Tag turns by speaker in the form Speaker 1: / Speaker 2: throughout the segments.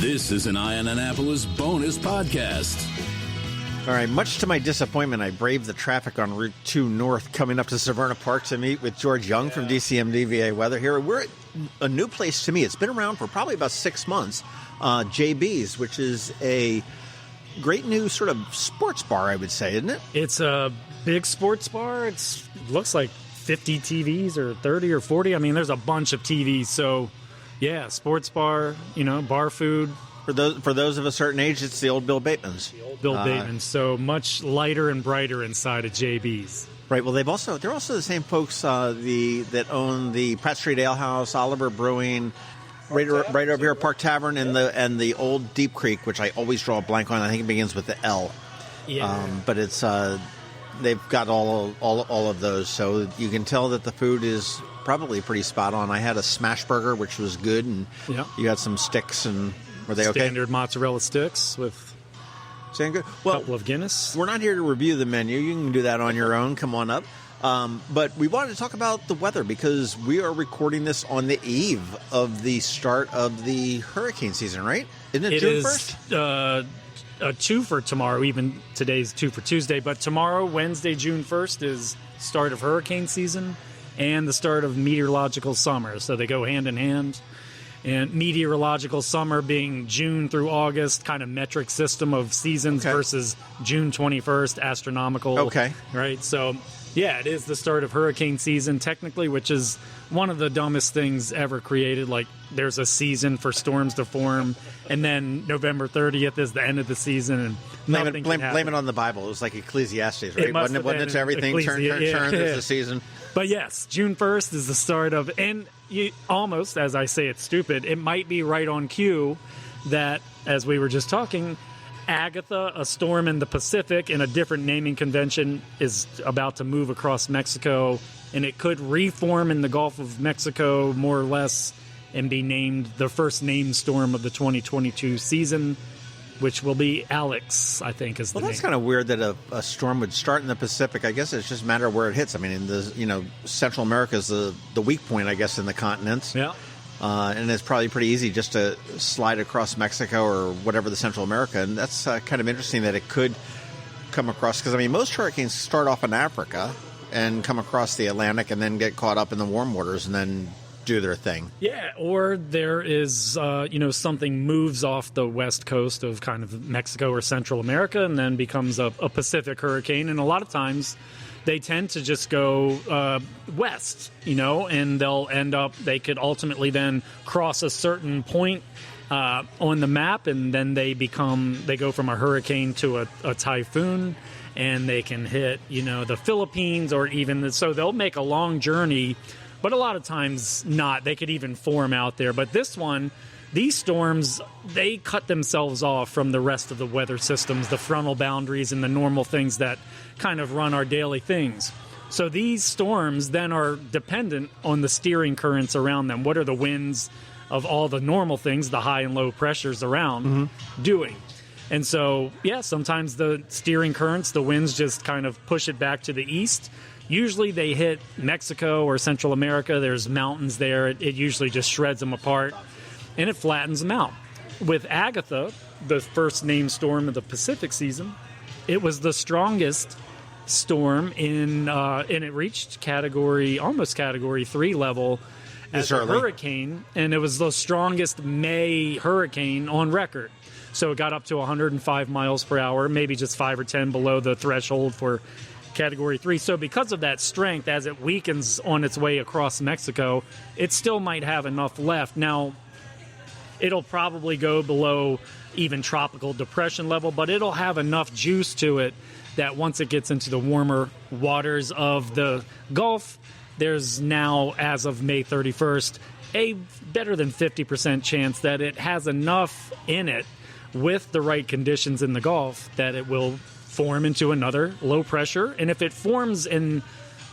Speaker 1: This is an Eye on Annapolis bonus podcast.
Speaker 2: All right, much to my disappointment, I braved the traffic on Route 2 North coming up to Severna Park to meet with George Young from DCMDVA Weather here. We're at a new place to me. It's been around for probably about 6 months, JB's, which is a great new sort of sports bar, I would say, isn't it?
Speaker 3: It's a big sports bar. It looks like 50 TVs or 30 or 40. I mean, there's a bunch of TVs. So, yeah, sports bar, bar food.
Speaker 2: For those of a certain age, it's the old Bill Bateman's.
Speaker 3: The old Bill Bateman's. So much lighter and brighter inside of JB's.
Speaker 2: Right. Well, they're also the same folks that own the Pratt Street Ale House, Oliver Brewing, right over here, Park Tavern, and the old Deep Creek, which I always draw a blank on. I think it begins with the L.
Speaker 3: Yeah.
Speaker 2: But it's they've got all of those, so you can tell that the food is probably pretty spot on. I had a smash burger, which was good, and you had some sticks, and were they okay?
Speaker 3: Standard mozzarella sticks with
Speaker 2: good.
Speaker 3: A couple of Guinness.
Speaker 2: We're not here to review the menu. You can do that on your own. Come on up. But we wanted to talk about the weather because we are recording this on the eve of the start of the hurricane season, right? Isn't it June 1st?
Speaker 3: A 2 for tomorrow. Even today's 2 for Tuesday. But tomorrow, Wednesday, June 1st, is start of hurricane season and the start of meteorological summer. So they go hand in hand. And meteorological summer being June through August, kind of metric system of seasons versus June 21st, astronomical.
Speaker 2: Okay.
Speaker 3: Right? So, yeah, it is the start of hurricane season, technically, which is one of the dumbest things ever created. Like, there's a season for storms to form, and then November 30th is the end of the season, and nothing can happen.
Speaker 2: Blame it on the Bible. It was like Ecclesiastes, right? Wasn't it to everything turns as the season?
Speaker 3: But yes, June 1st is the start of, and almost, as I say it's stupid, it might be right on cue that, as we were just talking, Agatha, a storm in the Pacific in a different naming convention, is about to move across Mexico, and it could reform in the Gulf of Mexico, more or less, and be named the first named storm of the 2022 season, which will be Alex, I think, is the name.
Speaker 2: Well, that's kind of weird that a storm would start in the Pacific. I guess it's just a matter of where it hits. I mean, Central America is the weak point, I guess, in the continents.
Speaker 3: Yeah.
Speaker 2: And it's probably pretty easy just to slide across Mexico or whatever the Central America. And that's kind of interesting that it could come across. Because, I mean, most hurricanes start off in Africa and come across the Atlantic and then get caught up in the warm waters and then do their thing.
Speaker 3: Yeah, or there is, something moves off the west coast of kind of Mexico or Central America and then becomes a Pacific hurricane. And a lot of times they tend to just go west, and they could ultimately then cross a certain point on the map, and then they go from a hurricane to a typhoon, and they can hit, the Philippines or even, so they'll make a long journey. But a lot of times not. They could even form out there. But this one, these storms, they cut themselves off from the rest of the weather systems, the frontal boundaries and the normal things that kind of run our daily things. So these storms then are dependent on the steering currents around them. What are the winds of all the normal things, the high and low pressures around, doing? And so, yeah, sometimes the steering currents, the winds just kind of push it back to the east. Usually they hit Mexico or Central America. There's mountains there. It usually just shreds them apart, and it flattens them out. With Agatha, the first named storm of the Pacific season, it was the strongest storm and it reached almost Category 3 level as a hurricane, and it was the strongest May hurricane on record. So it got up to 105 miles per hour, maybe just 5 or 10 below the threshold for Category 3. So because of that strength, as it weakens on its way across Mexico, it still might have enough left. Now, it'll probably go below even tropical depression level, but it'll have enough juice to it that once it gets into the warmer waters of the Gulf, there's now, as of May 31st, a better than 50% chance that it has enough in it with the right conditions in the Gulf that it will form into another low pressure. And if it forms in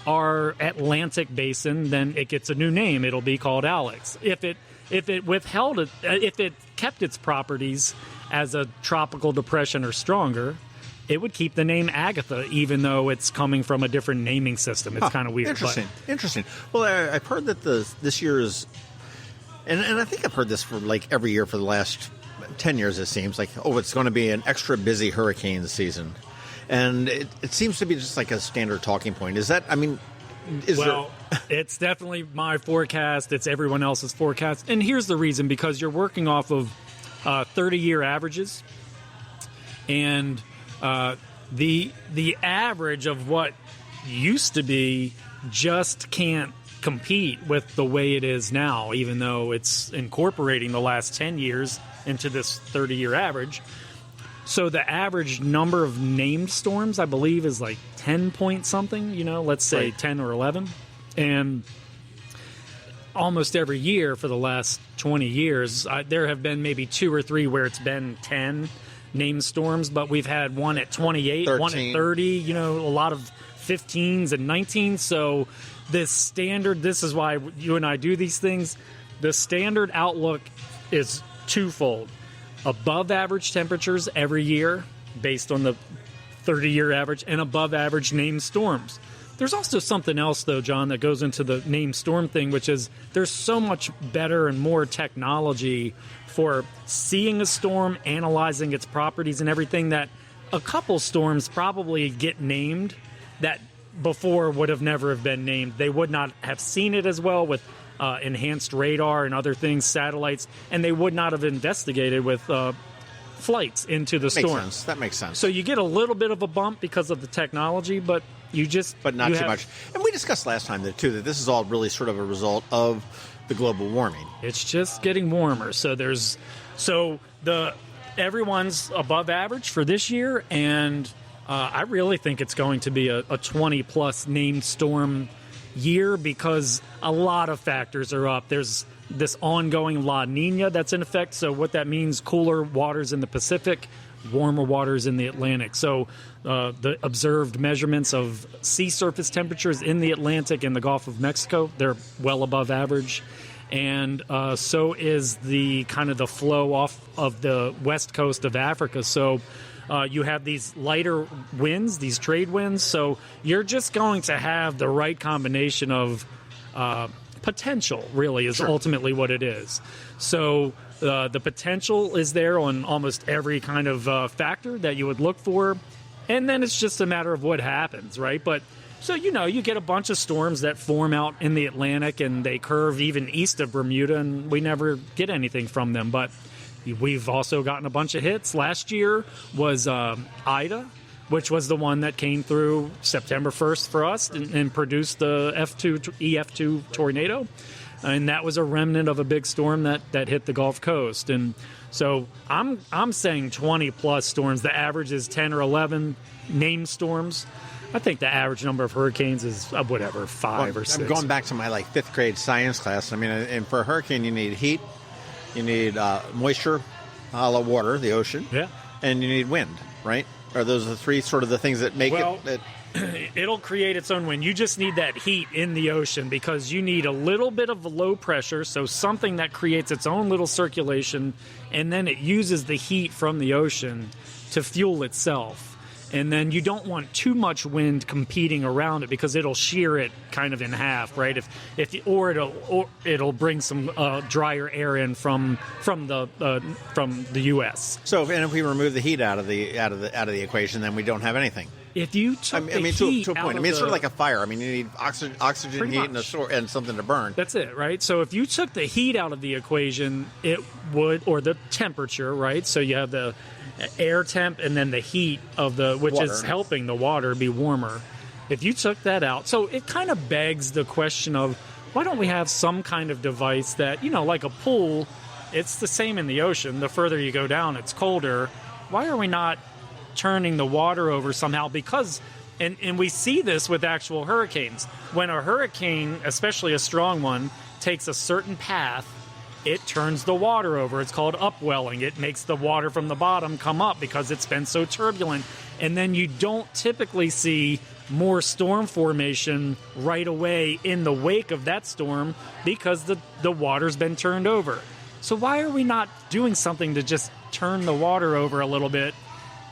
Speaker 3: our Atlantic basin, then it gets a new name. It'll be called Alex. If it kept its properties as a tropical depression or stronger, it would keep the name Agatha, even though it's coming from a different naming system. It's kind of weird.
Speaker 2: Interesting. Well, I've heard that this year is, and I think I've heard this for like every year for the last 10 years, it seems like, it's going to be an extra busy hurricane season. And it seems to be just like a standard talking point. Is that,
Speaker 3: it's definitely my forecast. It's everyone else's forecast. And here's the reason, because you're working off of 30-year averages. And the average of what used to be just can't compete with the way it is now, even though it's incorporating the last 10 years into this 30-year average. So the average number of named storms, I believe, is like 10 point something, let's say
Speaker 2: right.
Speaker 3: 10 or 11. And almost every year for the last 20 years, there have been maybe 2 or 3 where it's been 10 named storms, but we've had one at 28,
Speaker 2: 13.
Speaker 3: One at 30, a lot of 15s and 19s. So this standard, this is why you and I do these things. The standard outlook is twofold. Above average temperatures every year based on the 30-year average, and above average named storms. There's also something else, though, John, that goes into the named storm thing, which is there's so much better and more technology for seeing a storm, analyzing its properties and everything, that a couple storms probably get named that before would have never have been named. They would not have seen it as well with enhanced radar and other things, satellites, and they would not have investigated with flights into the storm.
Speaker 2: That makes sense.
Speaker 3: So you get a little bit of a bump because of the technology, but
Speaker 2: not too much. And we discussed last time, too, that this is all really sort of a result of the global warming.
Speaker 3: It's just getting warmer. So everyone's above average for this year, and I really think it's going to be a 20-plus named storm year because a lot of factors are up. There's this ongoing La Nina that's in effect. So what that means, cooler waters in the Pacific, warmer waters in the Atlantic. So the observed measurements of sea surface temperatures in the Atlantic and the Gulf of Mexico, they're well above average. And so is the kind of the flow off of the west coast of Africa. So you have these lighter winds, these trade winds. So you're just going to have the right combination of potential, really, is ultimately what it is. So the potential is there on almost every kind of factor that you would look for. And then it's just a matter of what happens, right? But so, you get a bunch of storms that form out in the Atlantic and they curve even east of Bermuda, and we never get anything from them. But we've also gotten a bunch of hits. Last year was Ida, which was the one that came through September 1st for us and produced the EF2 tornado. And that was a remnant of a big storm that hit the Gulf Coast. And so I'm saying 20-plus storms. The average is 10 or 11 named storms. I think the average number of hurricanes is, 5 or 6.
Speaker 2: I'm going back to my 5th grade science class. I mean, and for a hurricane, you need heat, you need moisture, water, the ocean, and you need wind, right? Are those the three sort of the things that make it?
Speaker 3: It'll create its own wind. You just need that heat in the ocean because you need a little bit of low pressure, so something that creates its own little circulation, and then it uses the heat from the ocean to fuel itself. And then you don't want too much wind competing around it because it'll shear it kind of in half, right? It'll bring some drier air in from the U.S.
Speaker 2: So if we remove the heat out of the equation, then we don't have anything.
Speaker 3: If you took
Speaker 2: to a point. It's sort of like a fire. I mean, you need oxygen, heat, and something to burn.
Speaker 3: That's it, right? So if you took the heat out of the equation, it would, or the temperature, right? So you have the air temp and then the heat of which water is helping the water be warmer. If you took that out, so it kind of begs the question of why don't we have some kind of device that, like a pool, it's the same in the ocean. The further you go down, it's colder. Why are we not turning the water over somehow? Because, and we see this with actual hurricanes. When a hurricane, especially a strong one, takes a certain path, it turns the water over. It's called upwelling. It makes the water from the bottom come up because it's been so turbulent. And then you don't typically see more storm formation right away in the wake of that storm because the water's been turned over. So why are we not doing something to just turn the water over a little bit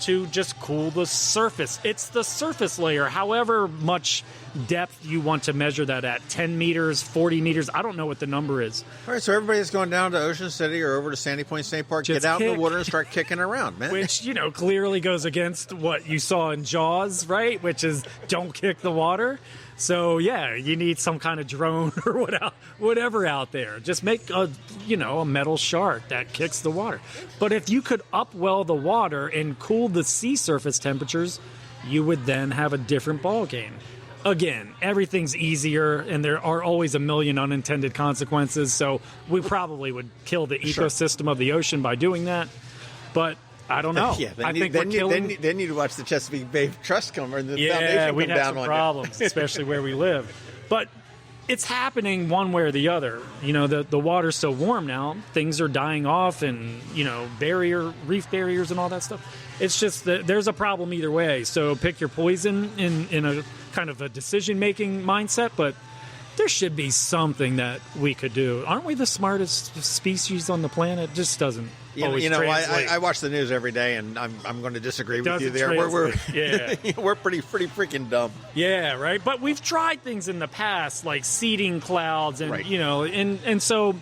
Speaker 3: to just cool the surface. It's the surface layer, however much depth you want to measure that at, 10 meters, 40 meters. I don't know what the number is.
Speaker 2: All right, so everybody's going down to Ocean City or over to Sandy Point State Park.
Speaker 3: Just
Speaker 2: get out
Speaker 3: kick.
Speaker 2: in the water and start kicking around, man.
Speaker 3: Which, clearly goes against what you saw in Jaws, right? Which is don't kick the water. So, yeah, you need some kind of drone or whatever out there. Just make a metal shark that kicks the water. But if you could upwell the water and cool the sea surface temperatures, you would then have a different ball game. Again, everything's easier, and there are always a million unintended consequences, so we probably would kill the ecosystem of the ocean by doing that. But I don't know.
Speaker 2: Yeah, then you'd watch the Chesapeake Bay Trust come or the foundation
Speaker 3: we'd
Speaker 2: come
Speaker 3: have
Speaker 2: down
Speaker 3: some
Speaker 2: on
Speaker 3: problems, especially where we live. But it's happening one way or the other. The water's so warm now, things are dying off, and reef barriers and all that stuff. It's just that there's a problem either way. So pick your poison in a kind of a decision-making mindset, but there should be something that we could do. Aren't we the smartest species on the planet? It just doesn't always translate.
Speaker 2: I watch the news every day, and I'm going to disagree with you there. We're pretty freaking dumb.
Speaker 3: Yeah, right. But we've tried things in the past, like seeding clouds, and
Speaker 2: right.
Speaker 3: And so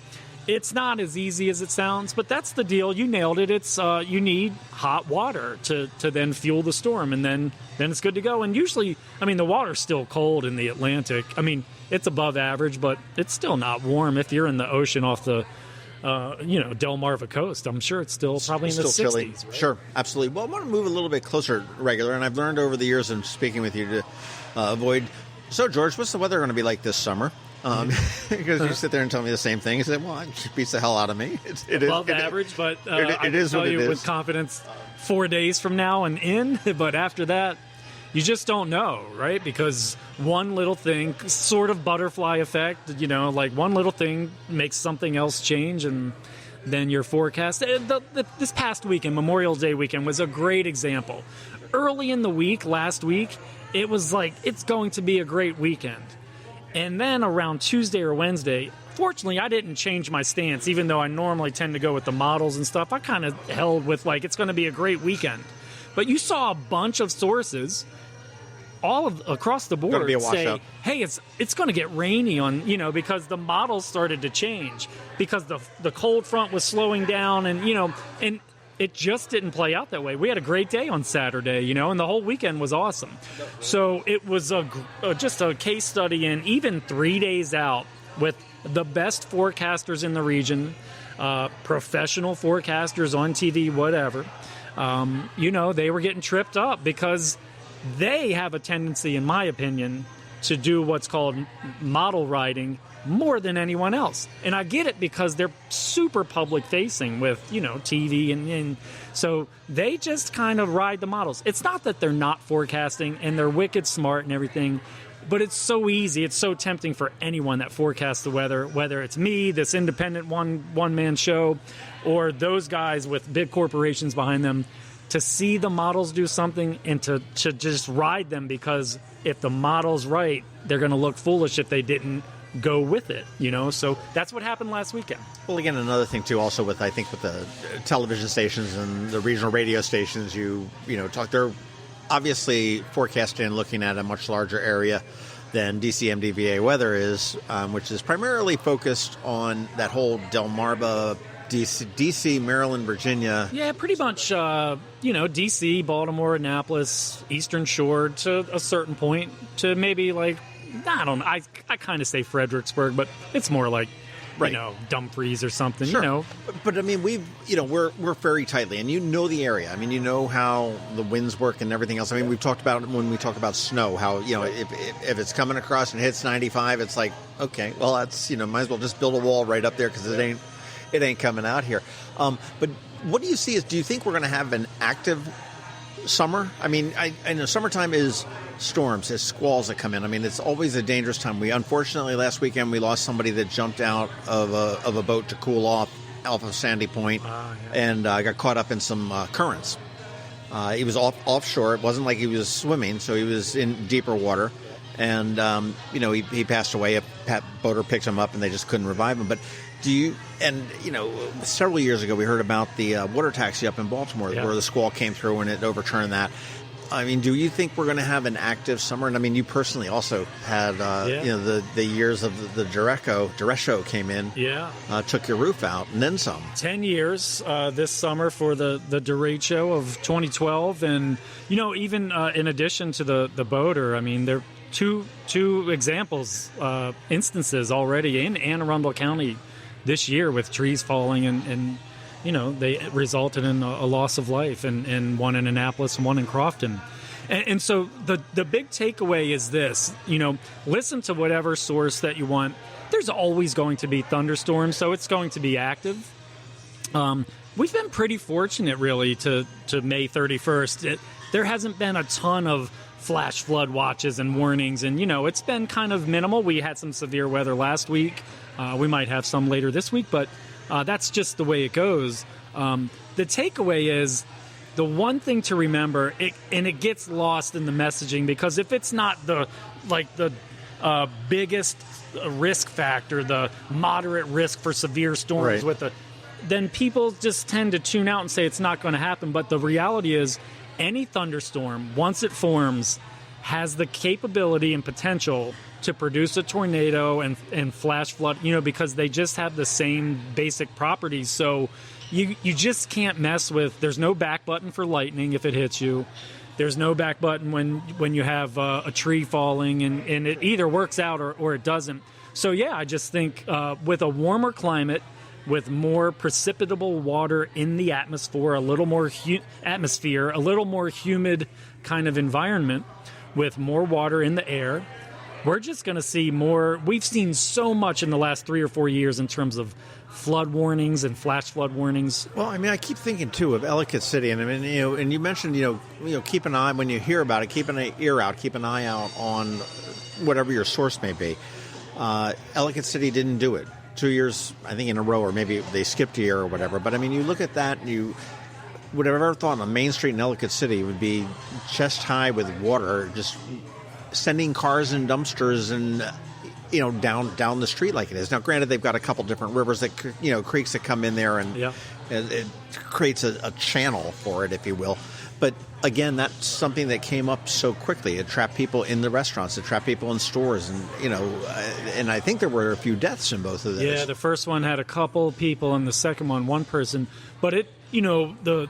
Speaker 3: it's not as easy as it sounds. But that's the deal. You nailed it. It's you need hot water to then fuel the storm, and then it's good to go. And usually, the water's still cold in the Atlantic. It's above average, but it's still not warm if you're in the ocean off the Delmarva coast. I'm sure it's still probably in the 60s.
Speaker 2: Chilly.
Speaker 3: Right?
Speaker 2: Sure, absolutely. Well, I want to move a little bit closer, regular, and I've learned over the years in speaking with you to avoid. So, George, what's the weather going to be like this summer? Because you sit there and tell me the same thing. You say, well, it beats the hell out of me.
Speaker 3: It above average, but I can tell you with confidence 4 days from now and in, but after that, you just don't know, right? Because one little thing, sort of butterfly effect, like one little thing makes something else change, and then your forecast. This past weekend, Memorial Day weekend, was a great example. Early in the week, last week, it was like, it's going to be a great weekend. And then around Tuesday or Wednesday, fortunately, I didn't change my stance, even though I normally tend to go with the models and stuff. I kind of held with, it's going to be a great weekend. But you saw a bunch of sources across the board say, hey, it's going to get rainy because the models started to change because the cold front was slowing down, and it just didn't play out that way. We had a great day on Saturday, and the whole weekend was awesome. So it was just a case study in even 3 days out with the best forecasters in the region, professional forecasters on TV, whatever. They were getting tripped up because they have a tendency, in my opinion, to do what's called model writing more than anyone else. And I get it because they're super public facing with, TV and so they just kind of ride the models. It's not that they're not forecasting and they're wicked smart and everything, but it's so easy. It's so tempting for anyone that forecasts the weather, whether it's me, this independent one-man show, or those guys with big corporations behind them, to see the models do something and to just ride them, because if the model's right, they're going to look foolish if they didn't go with it, So that's what happened last weekend.
Speaker 2: Well, again, another thing, too, also with the television stations and the regional radio stations, they're obviously forecasting and looking at a much larger area than DCMDVA Weather is, which is primarily focused on that whole Delmarva, DC, Maryland, Virginia.
Speaker 3: Yeah, pretty much, DC, Baltimore, Annapolis, Eastern Shore to a certain point, to maybe I don't know. I kind of say Fredericksburg, but it's more like, Dumfries or something,
Speaker 2: Sure. But we're very tightly, and the area. You know how the winds work and everything else. We've talked about when we talk about snow, how, if it's coming across and hits 95, it's like, okay, well, that's, might as well just build a wall right up there because it ain't coming out here. But what do you see do you think we're going to have an active summer? I know summertime is storms, it's squalls that come in. It's always a dangerous time. Unfortunately, last weekend we lost somebody that jumped out of a boat to cool off of Sandy Point, and got caught up in some currents. He was offshore. It wasn't like he was swimming, so he was in deeper water. And, he passed away. A boater picked him up, and they just couldn't revive him. But several years ago we heard about the water taxi up in Baltimore where the squall came through and it overturned that. I mean, do you think we're going to have an active summer? And I mean, you personally also had, the years of the derecho came in, took your roof out, and then some.
Speaker 3: 10 years this summer for the derecho of 2012, and even in addition to the boater, I mean, there are two examples, instances already in Anne Arundel County this year with trees falling and they resulted in a loss of life, and one in Annapolis and one in Crofton. And so the big takeaway is this, listen to whatever source that you want. There's always going to be thunderstorms, so it's going to be active. We've been pretty fortunate, really, to May 31st. There hasn't been a ton of flash flood watches and warnings, and, it's been kind of minimal. We had some severe weather last week. We might have some later this week, but that's just the way it goes. The takeaway is the one thing to remember, and it gets lost in the messaging, because if it's not the biggest risk factor, the moderate risk for severe storms then people just tend to tune out and say it's not going to happen. But the reality is any thunderstorm, once it forms, has the capability and potential to produce a tornado and flash flood, because they just have the same basic properties. So you just can't mess with. There's no back button for lightning if it hits you. There's no back button when you have a tree falling, and it either works out or it doesn't. So I just think with a warmer climate, with more precipitable water in the atmosphere, a little more a little more humid kind of environment, with more water in the air, we're just going to see more. We've seen so much in the last 3 or 4 years in terms of flood warnings and flash flood warnings.
Speaker 2: Well, I mean, I keep thinking too of Ellicott City, and I mean, and you mentioned, keep an eye when you hear about it, keep an ear out, keep an eye out on whatever your source may be. Ellicott City didn't do it 2 years, I think, in a row, or maybe they skipped a year or whatever. But I mean, you look at that, and you would have ever thought on Main Street in Ellicott City would be chest high with water, just sending cars and dumpsters and down the street like it is. Now, granted, they've got a couple different rivers that creeks that come in there, and it creates a channel for it, if you will. But again, that's something that came up so quickly. It trapped people in the restaurants, it trapped people in stores, and and I think there were a few deaths in both of those.
Speaker 3: Yeah, the first one had a couple people, and the second one person. But the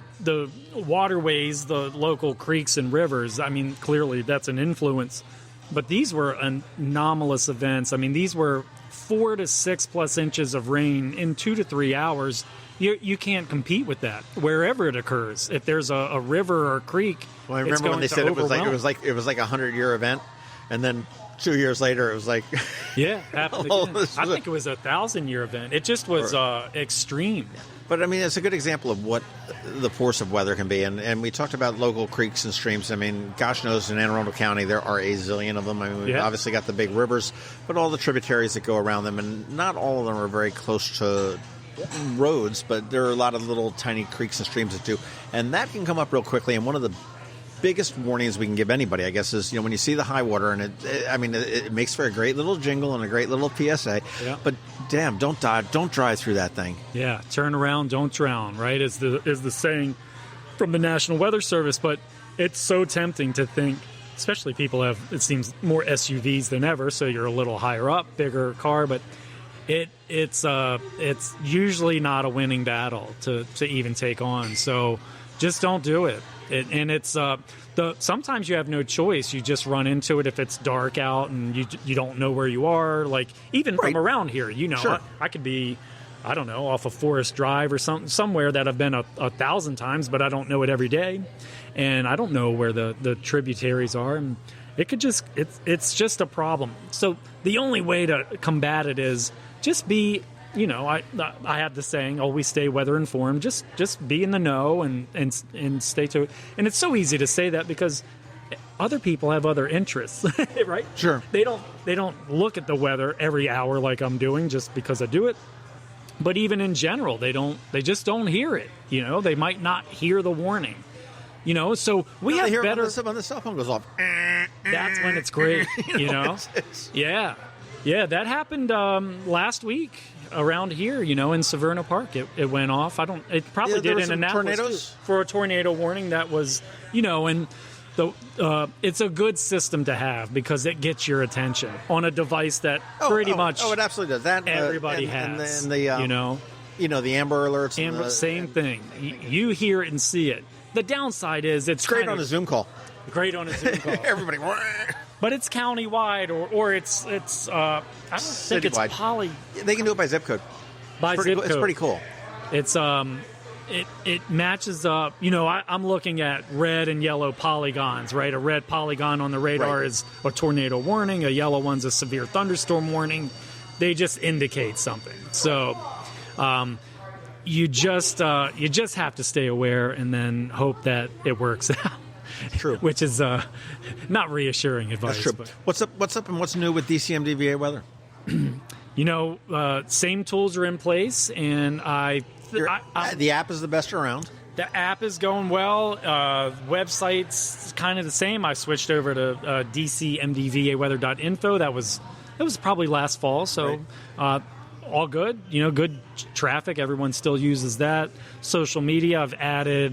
Speaker 3: waterways, the local creeks and rivers, I mean, clearly that's an influence. But these were anomalous events. I mean, these were 4 to 6 plus inches of rain in 2 to 3 hours. You can't compete with that wherever it occurs. If there's a river or a creek,
Speaker 2: well, I remember when they said it was like a 100-year event, and then 2 years later it was like
Speaker 3: happened again. I think it was a 1,000-year event. It just was extreme.
Speaker 2: But I mean, it's a good example of what the force of weather can be. And we talked about local creeks and streams. I mean, gosh knows in Anne Arundel County there are a zillion of them. I mean, we've obviously got the big rivers, but all the tributaries that go around them, and not all of them are very close to roads, but there are a lot of little tiny creeks and streams that do. And that can come up real quickly. And one of the biggest warnings we can give anybody, I guess, is when you see the high water, and it makes for a great little jingle and a great little PSA. Yeah. But damn, don't drive through that thing.
Speaker 3: Yeah, turn around, don't drown. Right, is the saying from the National Weather Service. But it's so tempting to think, especially people have, it seems, more SUVs than ever, so you're a little higher up, bigger car, but it's usually not a winning battle to even take on. So just don't do it. Sometimes you have no choice. You just run into it if it's dark out and you don't know where you are. Like even from around here, sure. I could be, I don't know, off of Forest Drive or somewhere that I've been 1,000 times, but I don't know it every day, and I don't know where the tributaries are, and it's just a problem. So the only way to combat it is just be. I have the saying, always stay weather informed. Just be in the know and stay to it. And it's so easy to say that because other people have other interests, right?
Speaker 2: Sure.
Speaker 3: They don't look at the weather every hour like I'm doing just because I do it. But even in general, they just don't hear it. They might not hear the warning. So we have better.
Speaker 2: When the cell phone goes off.
Speaker 3: That's when it's great. Yeah, that happened last week. around here, in Severna Park, it went off. It probably did in Annapolis
Speaker 2: tornadoes
Speaker 3: for a tornado warning. That was, and it's a good system to have because it gets your attention on a device that pretty much.
Speaker 2: Oh, it absolutely does. That
Speaker 3: everybody has. And the
Speaker 2: Amber Alerts.
Speaker 3: Same thing. You hear it and see it. The downside is it's
Speaker 2: great on a Zoom call.
Speaker 3: Great on a Zoom call.
Speaker 2: Everybody.
Speaker 3: But it's countywide, or it's I don't think it's poly.
Speaker 2: They can do it by zip code. It's pretty cool.
Speaker 3: It's it matches up. I'm looking at red and yellow polygons, right? A red polygon on the radar is a tornado warning. A yellow one's a severe thunderstorm warning. They just indicate something. So you just have to stay aware and then hope that it works out.
Speaker 2: True.
Speaker 3: Which is not reassuring advice.
Speaker 2: That's true.
Speaker 3: But.
Speaker 2: What's up and what's new with DCMDVA Weather?
Speaker 3: Same tools are in place, and
Speaker 2: the app is the best around.
Speaker 3: The app is going well. Website's kind of the same. I switched over to DCMDVAweather.info. That was probably last fall, so all good. Good traffic. Everyone still uses that. Social media, I've added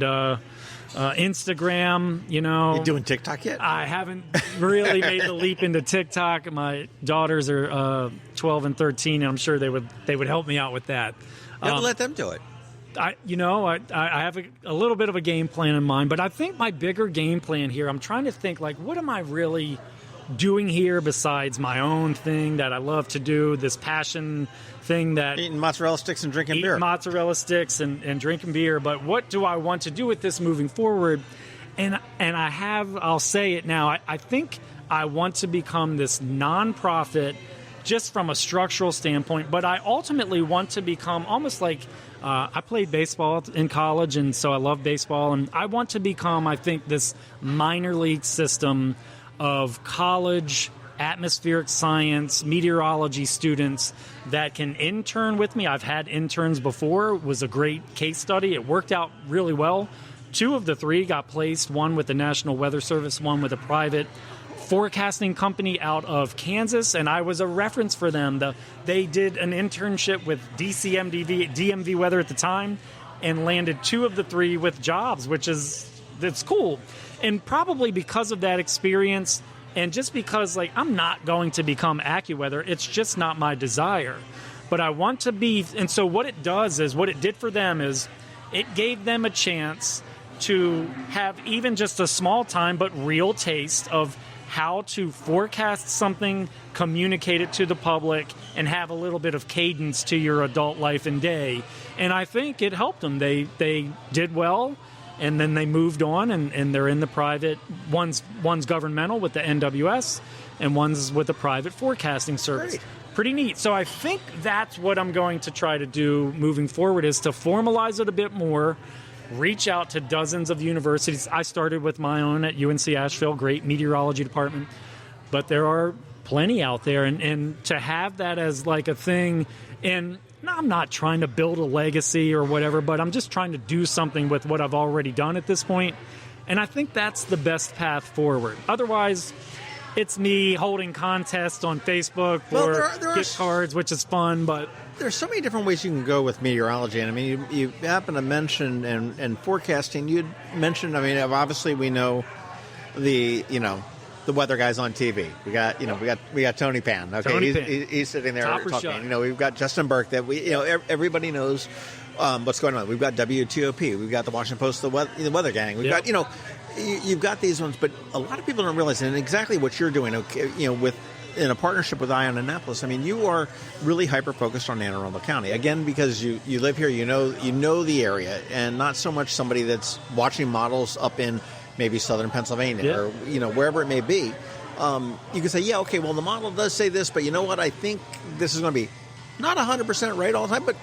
Speaker 3: Instagram.
Speaker 2: You doing TikTok yet?
Speaker 3: I haven't really made the leap into TikTok. My daughters are 12 and 13, and I'm sure they would help me out with that.
Speaker 2: You have to let them do it.
Speaker 3: I have a little bit of a game plan in mind, but I think my bigger game plan here, I'm trying to think, what am I really doing here besides my own thing that I love to do, this passion thing that...
Speaker 2: Eating mozzarella sticks and drinking beer.
Speaker 3: Mozzarella sticks and drinking beer, but what do I want to do with this moving forward? And I'll say it now, I think I want to become this nonprofit just from a structural standpoint, but I ultimately want to become almost like... I played baseball in college, and so I love baseball. And I want to become, I think, this minor league system of college atmospheric science, meteorology students that can intern with me. I've had interns before. It was a great case study. It worked out really well. 2 of the 3 got placed, one with the National Weather Service, one with a private forecasting company out of Kansas, and I was a reference for them. They did an internship with DMV Weather at the time and landed 2 of the 3 with jobs, that's cool. And probably because of that experience and just because I'm not going to become AccuWeather, it's just not my desire. But I want to be, and so what it did for them is it gave them a chance to have even just a small time but real taste of how to forecast something, communicate it to the public, and have a little bit of cadence to your adult life and day. And I think it helped them. They did well, and then they moved on, and they're in the private. One's governmental with the NWS, and one's with a private forecasting service.
Speaker 2: Great.
Speaker 3: Pretty neat. So I think that's what I'm going to try to do moving forward, is to formalize it a bit more, reach out to dozens of universities. I started with my own at UNC Asheville, great meteorology department, but there are plenty out there, and to have that as a thing, and I'm not trying to build a legacy or whatever, but I'm just trying to do something with what I've already done at this point, and I think that's the best path forward. Otherwise, it's me holding contests on Facebook for gift cards, which is fun, but...
Speaker 2: There's so many different ways you can go with meteorology. And I mean, you happen to mention and forecasting. You'd mentioned, obviously we know the weather guys on TV. We got Tony Pan. Okay, he's sitting there talking. We've got Justin Burke that everybody knows what's going on. We've got WTOP. We've got the Washington Post, the Weather Gang. We've got you've got these ones, but a lot of people don't realize, and exactly what you're doing. In a partnership with Ion Annapolis, you are really hyper-focused on Anne Arundel County. Again, because you live here, you know the area, and not so much somebody that's watching models up in maybe southern Pennsylvania or wherever it may be. You can say, well, the model does say this, but you know what? I think this is going to be not 100% right all the time, but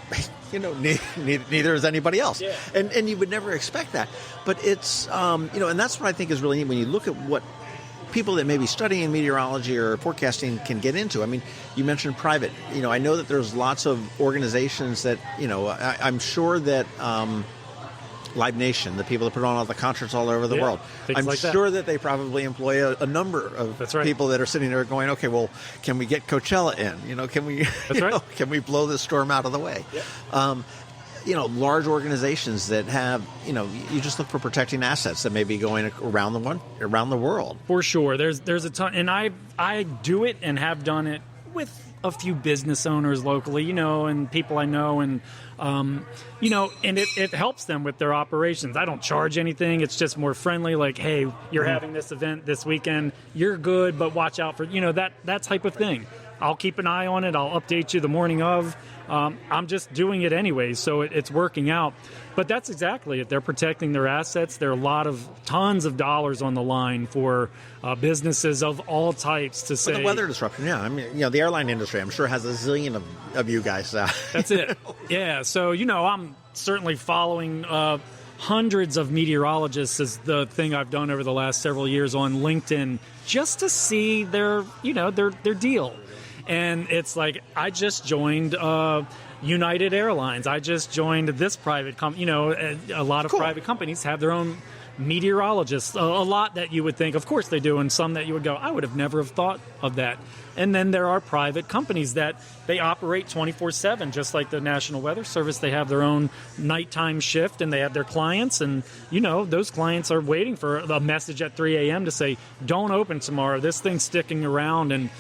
Speaker 2: neither is anybody else.
Speaker 3: Yeah.
Speaker 2: And you would never expect that. But it's and that's what I think is really neat when you look at what people that may be studying meteorology or forecasting can get into. You mentioned private. I know that there's lots of organizations that, I'm sure that Live Nation, the people that put on all the concerts all over the world. I'm
Speaker 3: like
Speaker 2: sure that they probably employ a number of people that are sitting there going, okay, well, can we get Coachella in? Can we can we blow this storm out of the way? Yeah. Large organizations that have, you just look for protecting assets that may be going around the world. For sure. There's a ton. And I do it and have done it with a few business owners locally, and people I know, and and it helps them with their operations. I don't charge anything. It's just more friendly, like, hey, you're having this event this weekend. You're good, but watch out for, that type of thing. I'll keep an eye on it. I'll update you the morning of. I'm just doing it anyway, so it's working out. But that's exactly it. They're protecting their assets. There are tons of dollars on the line for businesses of all types to say. But the weather disruption, the airline industry, I'm sure, has a zillion of you guys. That's it. Yeah. So, I'm certainly following hundreds of meteorologists is the thing I've done over the last several years on LinkedIn just to see their deal. And it's like, I just joined United Airlines. I just joined this private company. A lot of private companies have their own meteorologists. A lot that you would think, of course they do, and some that you would go, I would have never have thought of that. And then there are private companies that they operate 24/7, just like the National Weather Service. They have their own nighttime shift, and they have their clients. And, those clients are waiting for a message at 3 a.m. to say, don't open tomorrow. This thing's sticking around. And,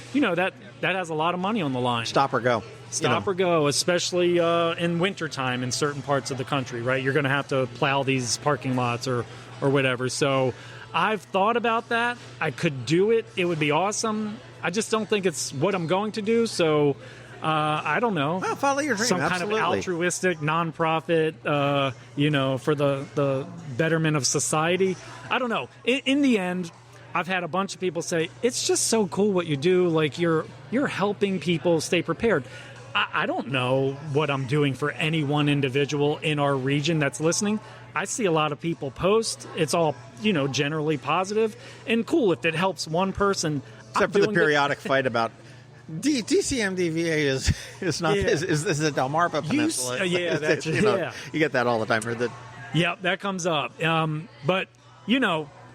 Speaker 2: that has a lot of money on the line. Stop or go. Stop or go, especially in wintertime in certain parts of the country, right? You're going to have to plow these parking lots or whatever. So I've thought about that. I could do it. It would be awesome. I just don't think it's what I'm going to do. So I don't know. Well, follow your dream. Some kind of altruistic nonprofit, for the betterment of society. I don't know. In the end, I've had a bunch of people say, it's just so cool what you do. Like, you're helping people stay prepared. I don't know what I'm doing for any one individual in our region that's listening. I see a lot of people post. It's all, generally positive and cool if it helps one person. Except for the periodic fight about DCMDVA is not is the Delmarva Peninsula. You get that all the time. Yeah, that comes up. But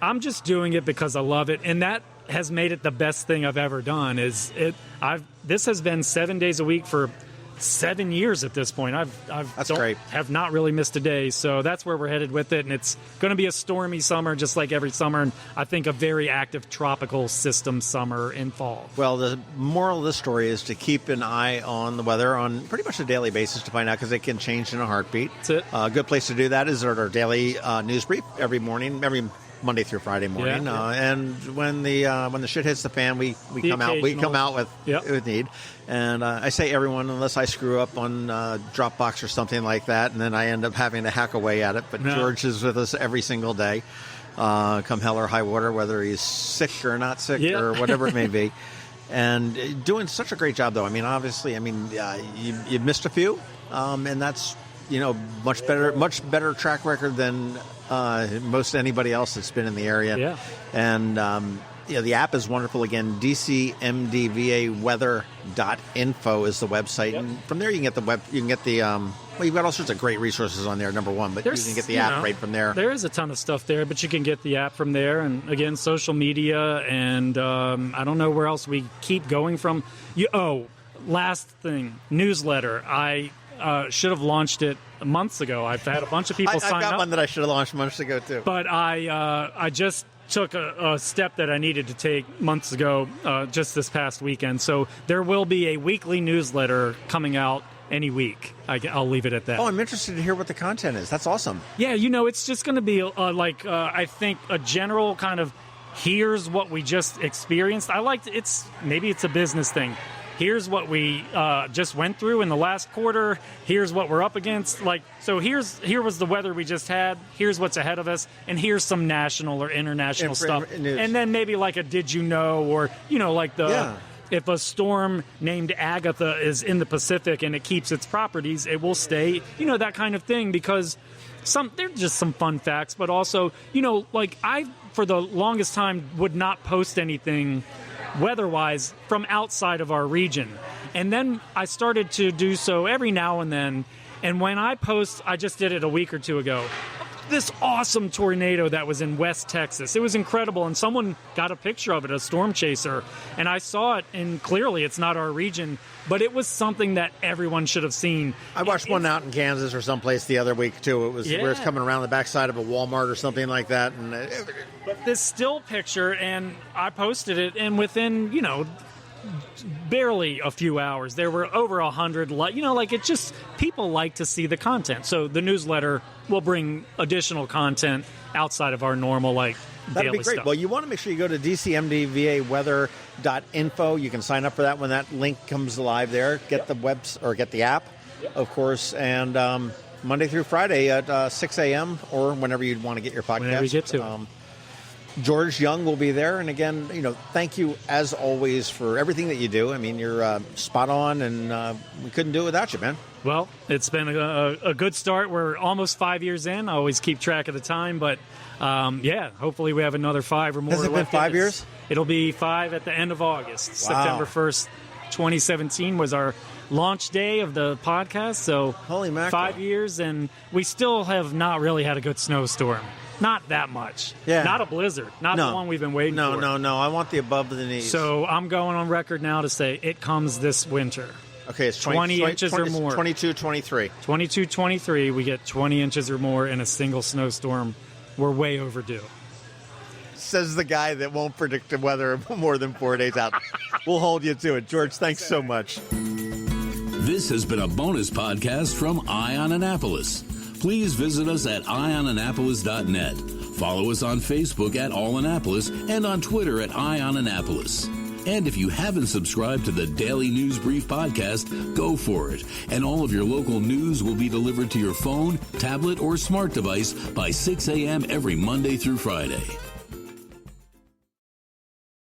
Speaker 2: I'm just doing it because I love it, and that has made it the best thing I've ever done. This has been 7 days a week for 7 years at this point. That's great. Have not really missed a day, so that's where we're headed with it. And it's going to be a stormy summer, just like every summer, and I think a very active tropical system summer and fall. Well, the moral of the story is to keep an eye on the weather on pretty much a daily basis to find out, because it can change in a heartbeat. That's it. A good place to do that is our daily news brief every morning, every Monday through Friday morning, and when the shit hits the fan, we come out with need. And I say everyone, unless I screw up on Dropbox or something like that, and then I end up having to hack away at it. But George is with us every single day, come hell or high water, whether he's sick or not sick or whatever it may be. And doing such a great job, though. I mean, obviously, you missed a few, and that's much better track record than most anybody else that's been in the area. Yeah. And the app is wonderful. Again, DCMDVA Weather.info is the website, and from there you can get you've got all sorts of great resources on there. Number one, but you can get the app right from there. There is a ton of stuff there, but you can get the app from there. And again, social media, and I don't know where else we keep going from. Last thing, newsletter. I should have launched it months ago. I've had a bunch of people sign up. I've got one that I should have launched months ago, too. But I just took a step that I needed to take months ago, just this past weekend. So there will be a weekly newsletter coming out any week. I'll leave it at that. Oh, I'm interested to hear what the content is. That's awesome. Yeah, it's just going to be I think a general kind of, here's what we just experienced. Maybe it's a business thing. Here's what we just went through in the last quarter. Here's what we're up against. So here was the weather we just had. Here's what's ahead of us, and here's some national or international stuff. And then maybe like a did you know, or if a storm named Agatha is in the Pacific and it keeps its properties, it will stay. That kind of thing, because they're just some fun facts, but also I for the longest time would not post anything weather-wise from outside of our region. And then I started to do so every now and then. And when I post, I just did it a week or two ago,
Speaker 3: this awesome tornado that was in West Texas. It was incredible, and someone got a picture of it, a storm chaser, and I saw it, and clearly it's not our region, but it was something that everyone should have seen.
Speaker 2: I watched one out in Kansas or someplace the other week, too. It was where it's coming around the backside of a Walmart or something like that. And
Speaker 3: but this still picture, and I posted it, and within, barely a few hours, there were over 100, it just, people like to see the content. So the newsletter will bring additional content outside of our normal,
Speaker 2: That'd
Speaker 3: daily
Speaker 2: be great.
Speaker 3: stuff.
Speaker 2: Well, you want to make sure you go to DCMDVAweather.info. You can sign up for that when that link comes live there. Get the get the app, of course, and Monday through Friday at 6 a.m. or whenever you'd want to get your podcast.
Speaker 3: Whenever you get to it.
Speaker 2: George Young will be there. And again, thank you as always for everything that you do. I mean, you're spot on, and we couldn't do it without you, man.
Speaker 3: Well, it's been a good start. We're almost 5 years in. I always keep track of the time, but hopefully we have another 5 or more.
Speaker 2: Has it been 5 years?
Speaker 3: It'll be 5 at the end of August.
Speaker 2: Wow.
Speaker 3: September 1st, 2017 was our launch day of the podcast. So
Speaker 2: holy mackerel.
Speaker 3: 5 years, and we still have not really had a good snowstorm. Not that much.
Speaker 2: Yeah.
Speaker 3: Not a blizzard. Not the one we've been waiting for.
Speaker 2: No. I want the above the knees.
Speaker 3: So I'm going on record now to say it comes this winter.
Speaker 2: Okay, it's
Speaker 3: 20 inches or more.
Speaker 2: 22, 23.
Speaker 3: 22, 23, we get 20 inches or more in a single snowstorm. We're way overdue.
Speaker 2: Says the guy that won't predict the weather more than 4 days out. We'll hold you to it. George, thanks so much.
Speaker 1: This has been a bonus podcast from Eye on Annapolis. Please visit us at eyeonannapolis.net. Follow us on Facebook at All Annapolis and on Twitter at Eye on Annapolis. And if you haven't subscribed to the Daily News Brief podcast, go for it. And all of your local news will be delivered to your phone, tablet, or smart device by 6 a.m. every Monday through Friday.